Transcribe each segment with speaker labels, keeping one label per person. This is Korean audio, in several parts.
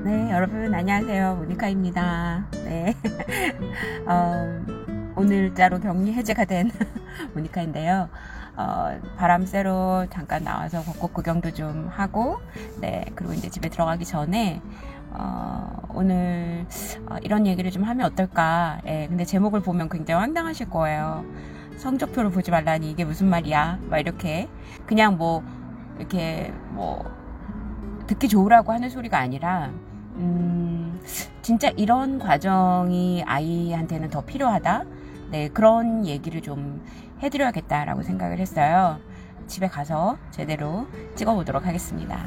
Speaker 1: 네, 여러분 안녕하세요. 모니카입니다. 네. 오늘자로 격리 해제가 된 모니카인데요. 바람 쐬러 잠깐 나와서 벚꽃 구경도 좀 하고, 네, 그리고 이제 집에 들어가기 전에 오늘 이런 얘기를 좀 하면 어떨까. 예, 근데 제목을 보면 굉장히 황당하실 거예요. 성적표를 보지 말라니 이게 무슨 말이야? 막 이렇게 그냥 뭐 이렇게 뭐 듣기 좋으라고 하는 소리가 아니라 진짜 이런 과정이 아이한테는 더 필요하다. 네, 그런 얘기를 좀 해드려야겠다라고 생각을 했어요. 집에 가서 제대로 찍어보도록 하겠습니다.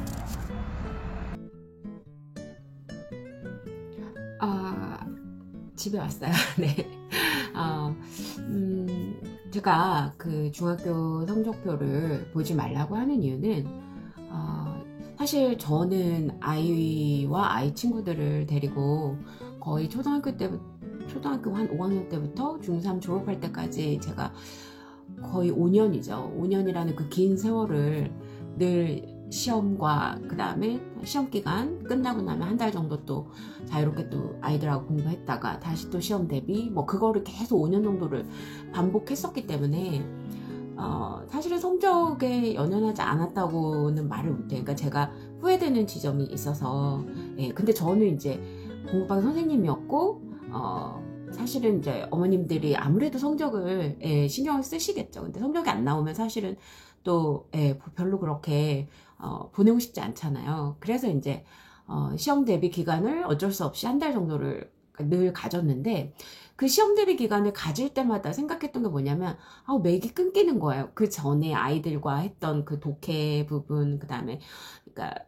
Speaker 1: 집에 왔어요. 네. 제가 그 중학교 성적표를 보지 말라고 하는 이유는, 사실 저는 아이와 아이 친구들을 데리고 거의 초등학교 한 5학년 때부터 중3 졸업할 때까지 제가 거의 5년이죠. 5년이라는 그 긴 세월을 늘 시험과 그 다음에 시험 기간 끝나고 나면 한 달 정도 또 자유롭게 또 아이들하고 공부했다가 다시 또 시험 대비 뭐 그거를 계속 5년 정도를 반복했었기 때문에 사실은 성적에 연연하지 않았다고는 말을 못해요. 그러니까 제가 후회되는 지점이 있어서, 예, 근데 저는 이제 공부방 선생님이었고, 사실은 이제 어머님들이 아무래도 성적을, 예, 신경을 쓰시겠죠. 근데 성적이 안 나오면 사실은 또, 예, 별로 그렇게, 보내고 싶지 않잖아요. 그래서 이제, 시험 대비 기간을 어쩔 수 없이 한 달 정도를 늘 가졌는데, 그 시험 대비 기간을 가질 때마다 생각했던 게 뭐냐면, 맥이 끊기는 거예요. 그 전에 아이들과 했던 그 독해 부분, 그 다음에, 그러니까,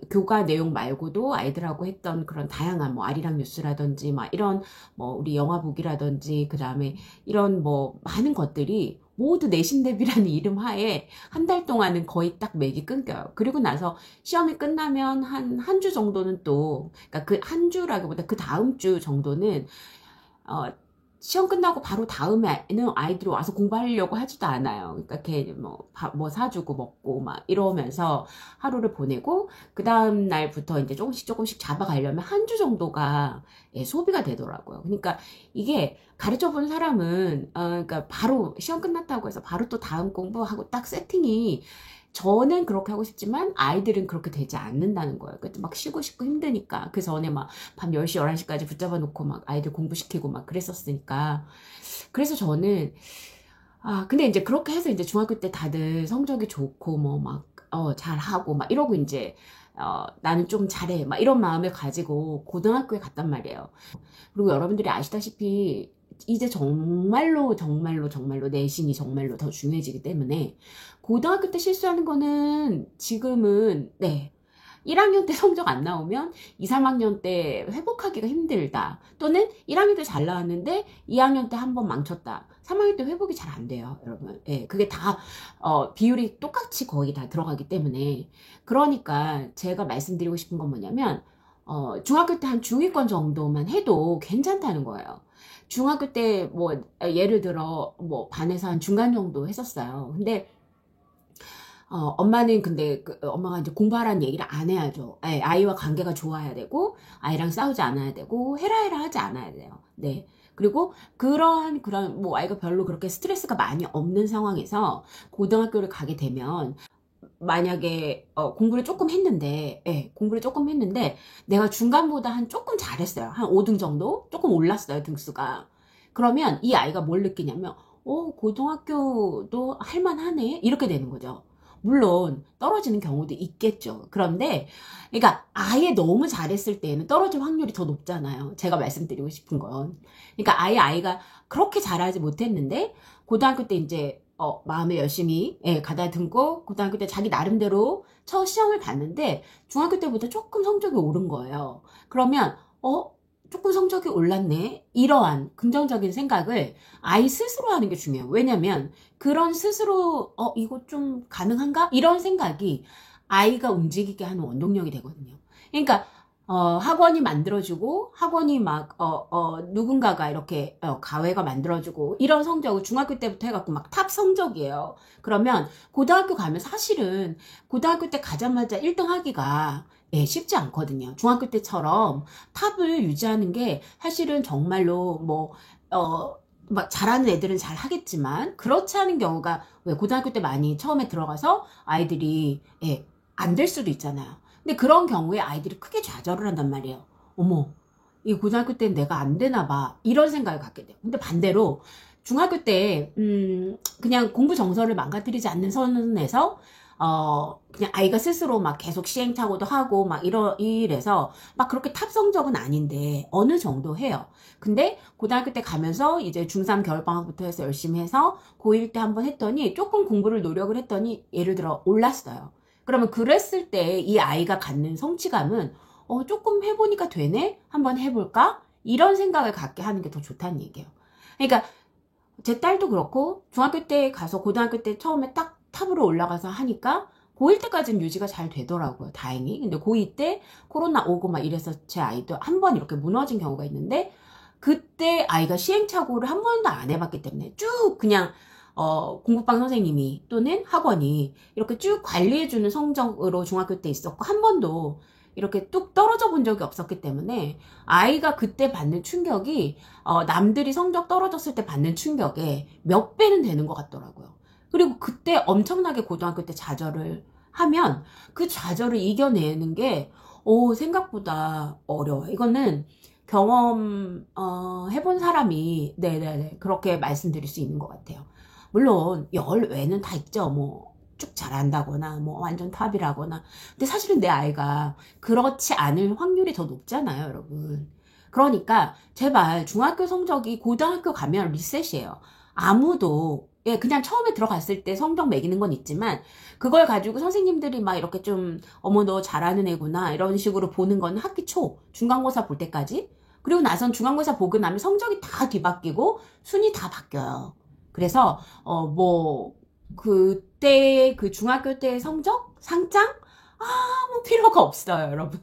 Speaker 1: 교과 내용 말고도 아이들하고 했던 그런 다양한 뭐 아리랑 뉴스라든지 막 이런 뭐 우리 영화 보기라든지 그 다음에 이런 뭐 많은 것들이 모두 내신 대비라는 이름 하에 한 달 동안은 거의 딱 맥이 끊겨요. 그리고 나서 시험이 끝나면 한 주 정도는 또, 그러니까 그 한 주라기보다 그 다음 주 정도는 어, 시험 끝나고 바로 다음에는 아이들이 와서 공부하려고 하지도 않아요. 그러니까 걔 뭐 사주고 먹고 막 이러면서 하루를 보내고, 그 다음 날부터 이제 조금씩 잡아가려면 한 주 정도가, 예, 소비가 되더라고요. 그러니까 이게 가르쳐 본 사람은, 그러니까 바로 시험 끝났다고 해서 바로 또 다음 공부하고 딱 세팅이, 저는 그렇게 하고 싶지만 아이들은 그렇게 되지 않는다는 거예요. 그때 막 쉬고 싶고 힘드니까. 그 전에 막 밤 10시, 11시까지 붙잡아 놓고 막 아이들 공부시키고 막 그랬었으니까. 그래서 저는, 근데 이제 그렇게 해서 이제 중학교 때 다들 성적이 좋고 뭐 막, 잘하고 막 이러고 이제, 나는 좀 잘해. 막 이런 마음을 가지고 고등학교에 갔단 말이에요. 그리고 여러분들이 아시다시피 이제 정말로 내신이 정말로 더 중요해지기 때문에 고등학교 때 실수하는 거는 지금은, 네, 1학년 때 성적 안 나오면 2, 3학년 때 회복하기가 힘들다. 또는 1학년 때 잘 나왔는데 2학년 때 한 번 망쳤다. 3학년 때 회복이 잘 안 돼요, 여러분. 예, 그게 다, 비율이 똑같이 거의 다 들어가기 때문에. 그러니까 제가 말씀드리고 싶은 건 뭐냐면, 중학교 때 한 중위권 정도만 해도 괜찮다는 거예요. 중학교 때 뭐, 예를 들어, 뭐, 반에서 한 중간 정도 했었어요. 근데, 엄마는 근데 엄마가 이제 공부하라는 얘기를 안 해야죠. 예, 아이와 관계가 좋아야 되고, 아이랑 싸우지 않아야 되고, 헤라헤라 하지 않아야 돼요. 네. 그리고 그런 뭐 아이가 별로 그렇게 스트레스가 많이 없는 상황에서 고등학교를 가게 되면, 만약에 공부를 조금 했는데, 예, 공부를 조금 했는데 내가 중간보다 한 조금 잘했어요. 한 5등 정도? 조금 올랐어요, 등수가. 그러면 이 아이가 뭘 느끼냐면, 고등학교도 할만하네? 이렇게 되는 거죠. 물론 떨어지는 경우도 있겠죠. 그런데 그러니까 아예 너무 잘했을 때는 떨어질 확률이 더 높잖아요. 제가 말씀드리고 싶은 건. 그러니까 아예 아이가 그렇게 잘하지 못했는데 고등학교 때 이제 마음에 열심히, 예, 가다듬고 고등학교 때 자기 나름대로 첫 시험을 봤는데 중학교 때보다 조금 성적이 오른 거예요. 그러면 조금 성적이 올랐네, 이러한 긍정적인 생각을 아이 스스로 하는 게 중요해요. 왜냐면 그런 스스로 이거 좀 가능한가? 이런 생각이 아이가 움직이게 하는 원동력이 되거든요. 그러니까 학원이 만들어주고, 학원이 막, 누군가가 이렇게, 가회가 만들어주고, 이런 성적을 중학교 때부터 해갖고 막 탑 성적이에요. 그러면, 고등학교 가면 사실은, 고등학교 때 가자마자 1등 하기가, 예, 쉽지 않거든요. 중학교 때처럼 탑을 유지하는 게 사실은 정말로 뭐, 막 잘하는 애들은 잘 하겠지만, 그렇지 않은 경우가 왜 고등학교 때 많이 처음에 들어가서 아이들이, 예, 안 될 수도 있잖아요. 근데 그런 경우에 아이들이 크게 좌절을 한단 말이에요. 어머, 이 고등학교 때는 내가 안 되나 봐. 이런 생각을 갖게 돼요. 근데 반대로 중학교 때, 그냥 공부 정서를 망가뜨리지 않는 선에서, 그냥 아이가 스스로 막 계속 시행착오도 하고 막 이래서 막 그렇게 탑 성적은 아닌데 어느 정도 해요. 근데 고등학교 때 가면서 이제 중3 겨울방학부터 해서 열심히 해서 고1 때 한번 했더니 조금 공부를 노력을 했더니 예를 들어 올랐어요. 그러면 그랬을 때 이 아이가 갖는 성취감은 조금 해보니까 되네? 한번 해볼까? 이런 생각을 갖게 하는 게 더 좋다는 얘기예요. 그러니까 제 딸도 그렇고 중학교 때 가서 고등학교 때 처음에 딱 탑으로 올라가서 하니까 고1 때까지는 유지가 잘 되더라고요. 다행히. 근데 고2 때 코로나 오고 막 이래서 제 아이도 한 번 이렇게 무너진 경우가 있는데 그때 아이가 시행착오를 한 번도 안 해봤기 때문에 쭉 그냥 공부방 선생님이 또는 학원이 이렇게 쭉 관리해주는 성적으로 중학교 때 있었고 한 번도 이렇게 뚝 떨어져 본 적이 없었기 때문에 아이가 그때 받는 충격이 남들이 성적 떨어졌을 때 받는 충격에 몇 배는 되는 것 같더라고요. 그리고 그때 엄청나게 고등학교 때 좌절을 하면 그 좌절을 이겨내는 게 생각보다 어려워요. 이거는 경험 해본 사람이 네네네 그렇게 말씀드릴 수 있는 것 같아요. 물론 열 외는 다 있죠. 뭐 쭉 잘한다거나 뭐 완전 탑이라거나. 근데 사실은 내 아이가 그렇지 않을 확률이 더 높잖아요, 여러분. 그러니까 제발 중학교 성적이 고등학교 가면 리셋이에요. 아무도 예, 그냥 처음에 들어갔을 때 성적 매기는 건 있지만 그걸 가지고 선생님들이 막 이렇게 좀 어머 너 잘하는 애구나 이런 식으로 보는 건 학기 초 중간고사 볼 때까지. 그리고 나선 중간고사 보고 나면 성적이 다 뒤바뀌고 순위 다 바뀌어요. 그래서 뭐 그때 그 중학교 때의 성적 상장 아무 필요가 없어요, 여러분.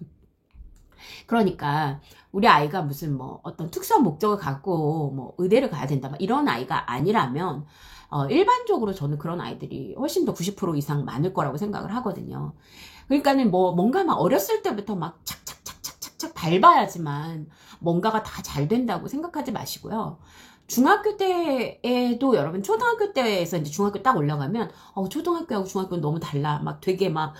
Speaker 1: 그러니까 우리 아이가 무슨 뭐 어떤 특수한 목적을 갖고 뭐 의대를 가야 된다 막 이런 아이가 아니라면 일반적으로 저는 그런 아이들이 훨씬 더 90% 이상 많을 거라고 생각을 하거든요. 그러니까는 뭐 뭔가 막 어렸을 때부터 막 착착착착착착 밟아야지만 뭔가가 다 잘 된다고 생각하지 마시고요. 중학교 때에도 여러분 초등학교 때에서 이제 중학교 딱 올라가면 초등학교하고 중학교는 너무 달라. 막 되게 막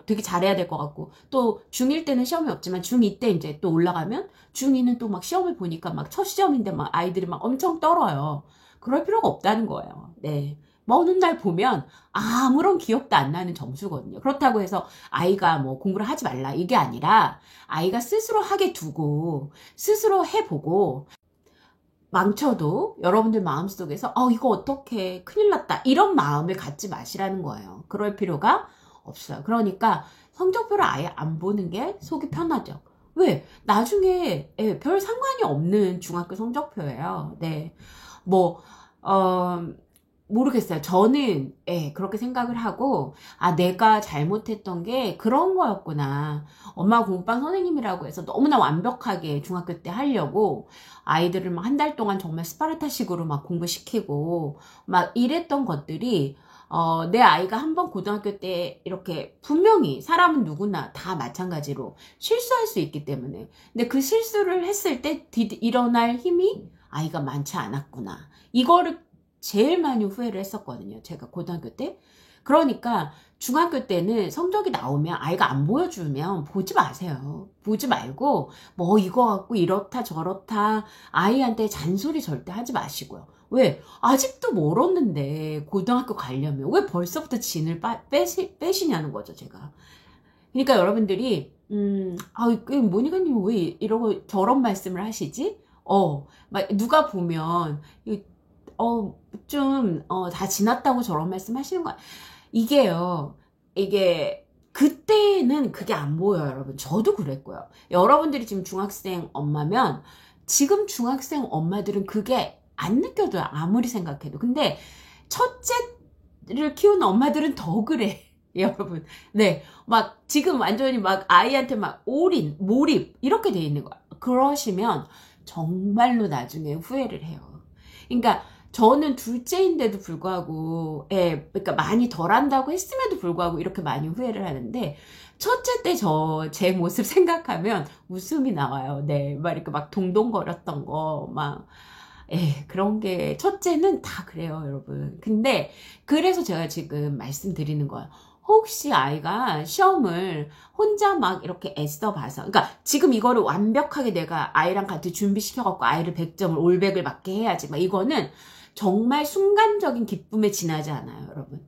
Speaker 1: 되게 잘해야 될 것 같고 또 중1 때는 시험이 없지만 중2 때 이제 또 올라가면 중2는 또 막 시험을 보니까 막 첫 시험인데 막 아이들이 막 엄청 떨어요. 그럴 필요가 없다는 거예요. 네. 뭐 어느 날 보면 아무런 기억도 안 나는 점수거든요. 그렇다고 해서 아이가 뭐 공부를 하지 말라 이게 아니라 아이가 스스로 하게 두고 스스로 해보고 망쳐도 여러분들 마음속에서 이거 어떡해 큰일 났다 이런 마음을 갖지 마시라는 거예요. 그럴 필요가 없어요. 그러니까 성적표를 아예 안 보는 게 속이 편하죠. 왜? 나중에 별 상관이 없는 중학교 성적표예요. 네. 뭐 모르겠어요. 저는 그렇게 생각을 하고 내가 잘못했던 게 그런 거였구나. 엄마 공부방 선생님이라고 해서 너무나 완벽하게 중학교 때 하려고 아이들을 막 한 달 동안 정말 스파르타식으로 막 공부시키고 막 이랬던 것들이 내 아이가 한번 고등학교 때 이렇게 분명히 사람은 누구나 다 마찬가지로 실수할 수 있기 때문에 근데 그 실수를 했을 때 일어날 힘이 아이가 많지 않았구나. 이거를 제일 많이 후회를 했었거든요. 제가 고등학교 때. 그러니까 중학교 때는 성적이 나오면 아이가 안 보여주면 보지 마세요. 보지 말고 뭐 이거 갖고 이렇다 저렇다 아이한테 잔소리 절대 하지 마시고요. 왜? 아직도 멀었는데 고등학교 가려면 왜 벌써부터 진을 빼시냐는 거죠, 제가. 그러니까 여러분들이 모니카님 왜 이러고 저런 말씀을 하시지? 막 누가 보면 다 지났다고 저런 말씀 하시는 거야. 이게요, 그때는 그게 안 보여요, 여러분. 저도 그랬고요. 여러분들이 지금 중학생 엄마면, 지금 중학생 엄마들은 그게 안 느껴져요. 아무리 생각해도. 근데, 첫째를 키우는 엄마들은 더 그래. 여러분. 네. 막 지금 완전히 막 아이한테 막 올인, 몰입 이렇게 돼 있는 거야. 그러시면 정말로 나중에 후회를 해요. 그러니까 저는 둘째인데도 불구하고, 예, 그러니까 많이 덜 한다고 했음에도 불구하고 이렇게 많이 후회를 하는데, 첫째 때 제 모습 생각하면 웃음이 나와요. 네. 막 이렇게 막 동동거렸던 거, 막, 예, 그런 게, 첫째는 다 그래요, 여러분. 근데, 그래서 제가 지금 말씀드리는 거예요. 혹시 아이가 시험을 혼자 막 이렇게 애써 봐서, 그러니까 지금 이거를 완벽하게 내가 아이랑 같이 준비시켜갖고 아이를 100점을, 올백을 맞게 해야지. 막 이거는 정말 순간적인 기쁨에 지나지 않아요, 여러분.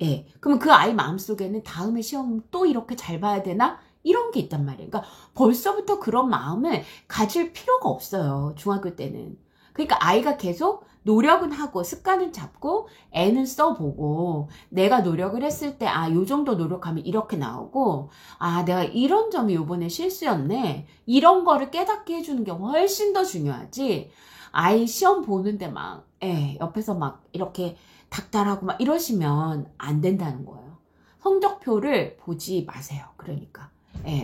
Speaker 1: 예. 그러면 그 아이 마음속에는 다음에 시험 또 이렇게 잘 봐야 되나? 이런 게 있단 말이에요. 그러니까 벌써부터 그런 마음을 가질 필요가 없어요. 중학교 때는. 그러니까 아이가 계속 노력은 하고 습관을 잡고 애는 써보고 내가 노력을 했을 때 요 정도 노력하면 이렇게 나오고 내가 이런 점이 요번에 실수였네. 이런 거를 깨닫게 해주는 게 훨씬 더 중요하지. 아이 시험 보는데 막 옆에서 막 이렇게 닥달하고 막 이러시면 안 된다는 거예요. 성적표를 보지 마세요. 그러니까.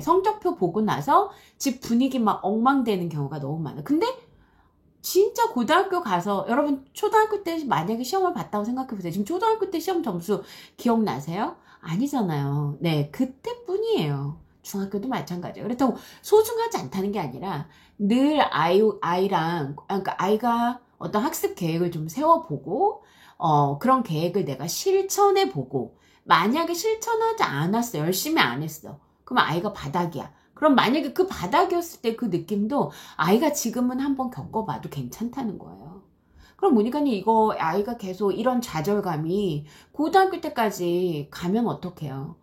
Speaker 1: 성적표 보고 나서 집 분위기 막 엉망되는 경우가 너무 많아요. 근데 진짜 고등학교 가서 여러분 초등학교 때 만약에 시험을 봤다고 생각해 보세요. 지금 초등학교 때 시험 점수 기억나세요? 아니잖아요. 네, 그때뿐이에요. 중학교도 마찬가지예요. 그렇다고 소중하지 않다는 게 아니라 늘 아이랑 그러니까 아이가 어떤 학습 계획을 좀 세워보고 그런 계획을 내가 실천해보고 만약에 실천하지 않았어. 열심히 안 했어. 그럼 아이가 바닥이야. 그럼 만약에 그 바닥이었을 때 그 느낌도 아이가 지금은 한번 겪어봐도 괜찮다는 거예요. 그럼 보니까 이거 아이가 계속 이런 좌절감이 고등학교 때까지 가면 어떡해요?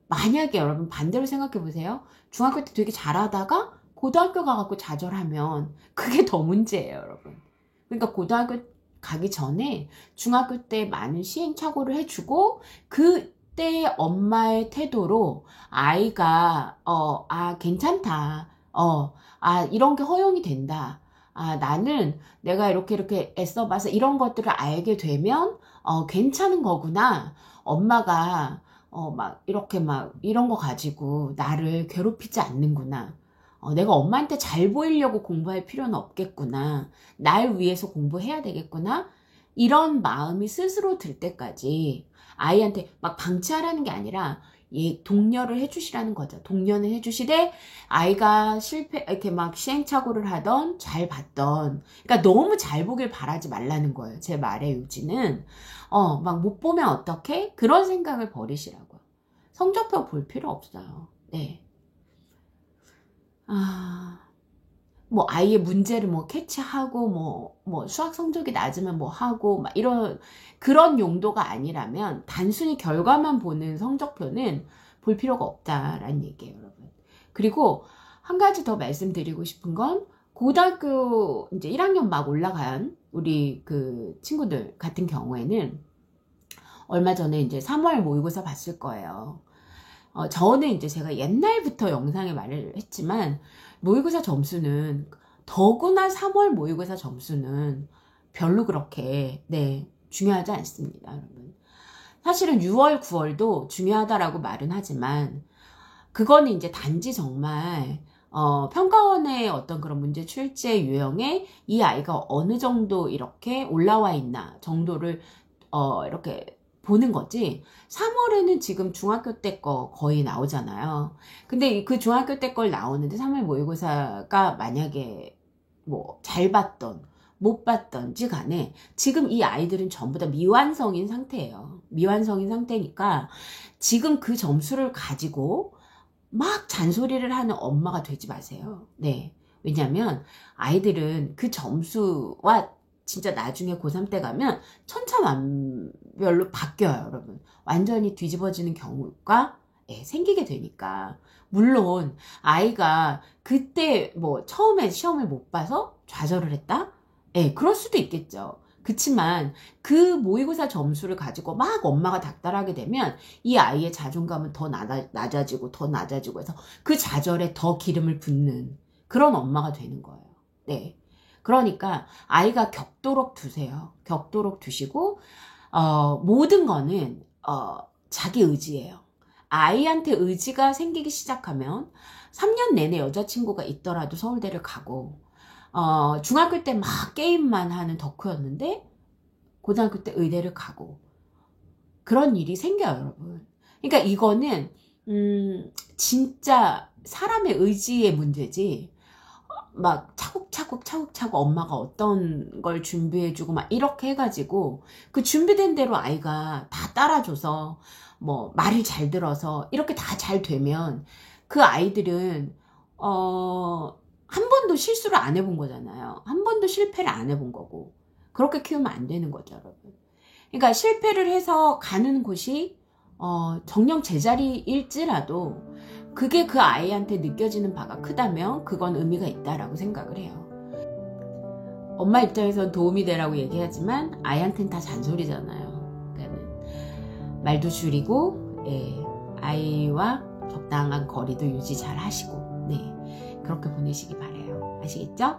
Speaker 1: 만약에 여러분 반대로 생각해 보세요. 중학교 때 되게 잘하다가 고등학교 가갖고 좌절하면 그게 더 문제예요, 여러분. 그러니까 고등학교 가기 전에 중학교 때 많은 시행착오를 해주고 그때 엄마의 태도로 아이가 괜찮다. 이런 게 허용이 된다. 나는 내가 이렇게 애써봐서 이런 것들을 알게 되면 괜찮은 거구나. 엄마가 막 이렇게 막 이런 거 가지고 나를 괴롭히지 않는구나. 내가 엄마한테 잘 보이려고 공부할 필요는 없겠구나. 날 위해서 공부해야 되겠구나. 이런 마음이 스스로 들 때까지 아이한테 막 방치하라는 게 아니라 독려를 해주시라는 거죠. 독려는 해주시되 아이가 이렇게 막 시행착오를 하던 잘 봤던 그러니까 너무 잘 보길 바라지 말라는 거예요. 제 말의 요지는 막 못 보면 어떡해? 그런 생각을 버리시라고요. 성적표 볼 필요 없어요. 네. 뭐 아이의 문제를 뭐 캐치하고 뭐 수학 성적이 낮으면 뭐 하고 막 이런 그런 용도가 아니라면 단순히 결과만 보는 성적표는 볼 필요가 없다라는 얘기예요, 여러분. 그리고 한 가지 더 말씀드리고 싶은 건 고등학교 이제 1학년 막 올라간 우리 그 친구들 같은 경우에는 얼마 전에 이제 3월 모의고사 봤을 거예요. 저는 이제 제가 옛날부터 영상에 말을 했지만 모의고사 점수는 더구나 3월 모의고사 점수는 별로 그렇게 중요하지 않습니다, 여러분. 사실은 6월, 9월도 중요하다라고 말은 하지만 그거는 이제 단지 정말 평가원의 어떤 그런 문제 출제 유형에 이 아이가 어느 정도 이렇게 올라와 있나 정도를 이렇게 보는 거지. 3월에는 지금 중학교 때 거 거의 나오잖아요. 근데 그 중학교 때 걸 나오는데 3월 모의고사가 만약에 뭐 잘 봤던 못 봤던지 간에 지금 이 아이들은 전부 다 미완성인 상태예요. 미완성인 상태니까 지금 그 점수를 가지고 막 잔소리를 하는 엄마가 되지 마세요. 네. 왜냐면 아이들은 그 점수와 진짜 나중에 고3 때 가면 천차만별로 바뀌어요, 여러분. 완전히 뒤집어지는 경우가 생기게 되니까. 물론 아이가 그때 뭐 처음에 시험을 못 봐서 좌절을 했다? 그럴 수도 있겠죠. 그치만 그 모의고사 점수를 가지고 막 엄마가 닥달하게 되면 이 아이의 자존감은 더 낮아지고 더 낮아지고 해서 그 좌절에 더 기름을 붓는 그런 엄마가 되는 거예요. 네. 그러니까 아이가 격도록 두세요. 격도록 두시고 모든 거는 자기 의지예요. 아이한테 의지가 생기기 시작하면 3년 내내 여자친구가 있더라도 서울대를 가고, 중학교 때 막 게임만 하는 덕후였는데 고등학교 때 의대를 가고, 그런 일이 생겨요, 여러분. 그러니까 이거는 진짜 사람의 의지의 문제지, 막 차곡차곡 엄마가 어떤 걸 준비해주고 막 이렇게 해가지고 그 준비된 대로 아이가 다 따라줘서 뭐 말을 잘 들어서 이렇게 다 잘 되면 그 아이들은 한 번도 실수를 안 해본 거잖아요. 한 번도 실패를 안 해본 거고, 그렇게 키우면 안 되는 거죠, 여러분. 그러니까 실패를 해서 가는 곳이 정녕 제자리일지라도 그게 그 아이한테 느껴지는 바가 크다면 그건 의미가 있다라고 생각을 해요. 엄마 입장에선 도움이 되라고 얘기하지만 아이한테는 다 잔소리잖아요. 그러니까 말도 줄이고, 아이와 적당한 거리도 유지 잘 하시고, 네, 그렇게 보내시기 바라요. 아시겠죠?